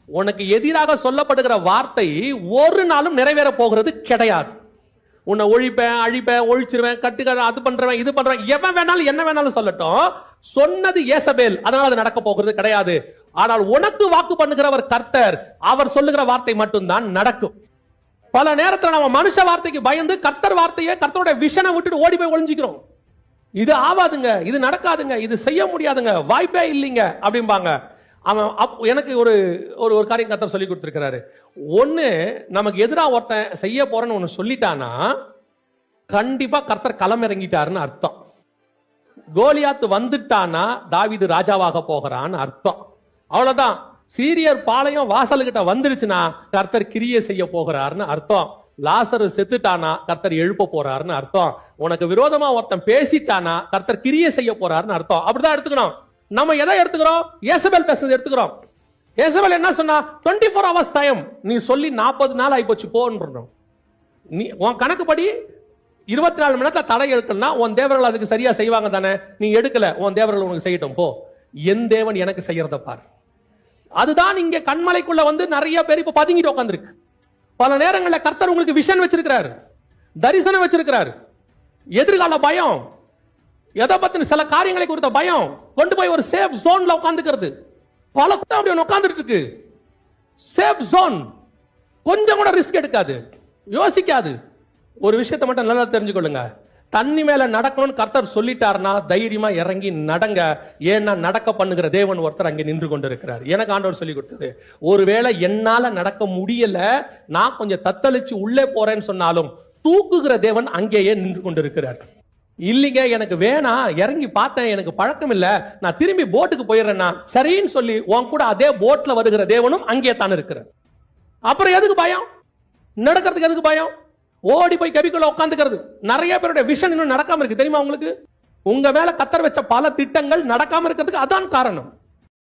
உனக்கு எதிராக சொல்லப்படுகிற வார்த்தை ஒரு நாளும் நிறைவேற போகிறது கிடையாது. உன்னை ஒழிப்பேன், அழிப்பேன், ஒழிச்சிருவேன், கட்டுக்க, அது பண்றேன், இது பண்றேன், எவன் வேணாலும் என்ன வேணாலும் சொல்லட்டும். சொன்னது ஏசபேல், அதனால அது நடக்க போகிறது கிடையாது. ஆனால் உனக்கு வாக்கு பண்ணுகிறவர் கர்த்தர். அவர் சொல்லுகிற வார்த்தை மட்டும்தான் நடக்கும். பல நேரத்தில் நம்ம மனுஷ வார்த்தைக்கு பயந்து கர்த்தர் வார்த்தையை, கர்த்தரோட விஷனை விட்டுட்டு ஓடி போய் ஒளிஞ்சிக்கிறோம். இது ஆவாதுங்க, இது நடக்காதுங்க, இது செய்ய முடியாதுங்க, வாய்ப்பே இல்லைங்க அப்படிம்பாங்க. அவன் எனக்கு ஒரு ஒரு காரியம் கர்த்தர் சொல்லி கொடுத்திருக்கிறாரு. ஒண்ணு, நமக்கு எதிராக ஒருத்தன் செய்ய போறேன்னு ஒன்னு சொல்லிட்டானா கண்டிப்பா கர்த்தர் களம் இறங்கிட்டாருன்னு அர்த்தம். கோலியாத்து வந்துட்டானா தாவீது ராஜாவாக போகிறான்னு அர்த்தம். அவ்வளவுதான். சீரியர் பாளையம் வாசல்கிட்ட வந்துருச்சுன்னா கர்த்தர் கிரியை செய்ய போகிறாருன்னு அர்த்தம். லாசரு செத்துட்டானா கர்த்தர் எழுப்ப போறாருன்னு அர்த்தம். உனக்கு விரோதமா ஒருத்தன் பேசிட்டானா கர்த்தர் கிரியை செய்ய போறாருன்னு அர்த்தம். அப்படிதான் எடுத்துக்கணும். நம்ம எதை எடுத்துக்கிறோம்? ஏசபேல் பேசுறது எடுத்துக்கிறோம். ஏசபேல் என்ன சொன்னா? 24 hours டைம். நீ சொல்லி 40 நாள் ஆயிப்போச்சு போன்றோம். நீ உன் கணக்குப்படி 24 மணி நேரத்தில் தடை எடுக்கணும்னா உன் தேவர்கள் அதுக்கு சரியா செய்வாங்க தானே? நீ எடுக்கல, உன் தேவர்கள் உனக்கு செய்யட்டும் போ. என் தேவன் எனக்கு செய்யறத பாரு. அதுதான் இங்க கண்மலைக்குள்ள வந்து நிறைய பேர் இப்ப பதுங்கிட்டு உட்காந்துருக்கு. பல நேரங்களில் கர்த்தர் உங்களுக்கு விஷன் வச்சிருக்கிறார், தரிசனம் வச்சிருக்கிறார். எதிர்கால பயம், எதை பத்தின சில காரியங்களை குறித்த பயம் கொண்டு போய் ஒரு சேஃப் ஜோன்ல உட்காந்துக்கிறது. பல கூட்டம் அப்படி உட்காந்துட்டு இருக்கு. சேஃப் ஜோன் கொஞ்சம் கூட ரிஸ்க் எடுக்காது, யோசிக்காது. ஒரு விஷயத்தை மட்டும் நல்லா தெரிஞ்சுக்கொள்ளுங்க. தண்ணி மேல நடக்கணும்னு கர்த்தர் சொல்லிட்டாருன்னா தைரியமா இறங்கி நடங்க. ஏன்னா நடக்க பண்ணுகிற தேவன் ஒருத்தர் அங்கே நின்று கொண்டு இருக்கிறார். எனக்கு ஆண்டவர் சொல்லி கொடுத்தது, ஒருவேளை என்னால நடக்க முடியல, நான் கொஞ்சம் தத்தளிச்சு உள்ளே போறேன்னு சொன்னாலும் தூக்குகிற தேவன் அங்கேயே நின்று கொண்டு இருக்கிறார். இல்லைங்க எனக்கு வேணாம், இறங்கி பார்த்தேன், எனக்கு பழக்கம் இல்ல, நான் திரும்பி போட்டுக்கு போயிடுறேன்னா சரின்னு சொல்லி உன் கூட அதே போட்ல வருகிற தேவனும் அங்கே தான் இருக்கிறார். அப்புறம் எதுக்கு பயம்? நடக்கிறதுக்கு எதுக்கு பயம்? ஓடி போய் கபிக்குள்ள உட்காந்துக்கிறது. நிறைய பேருடைய விஷன் இன்னும் நடக்காம இருக்கு தெரியுமா உங்களுக்கு? உங்க மேல கர்த்தர் வச்ச பல திட்டங்கள் நடக்காம இருக்கிறதுக்கு அதான் காரணம்.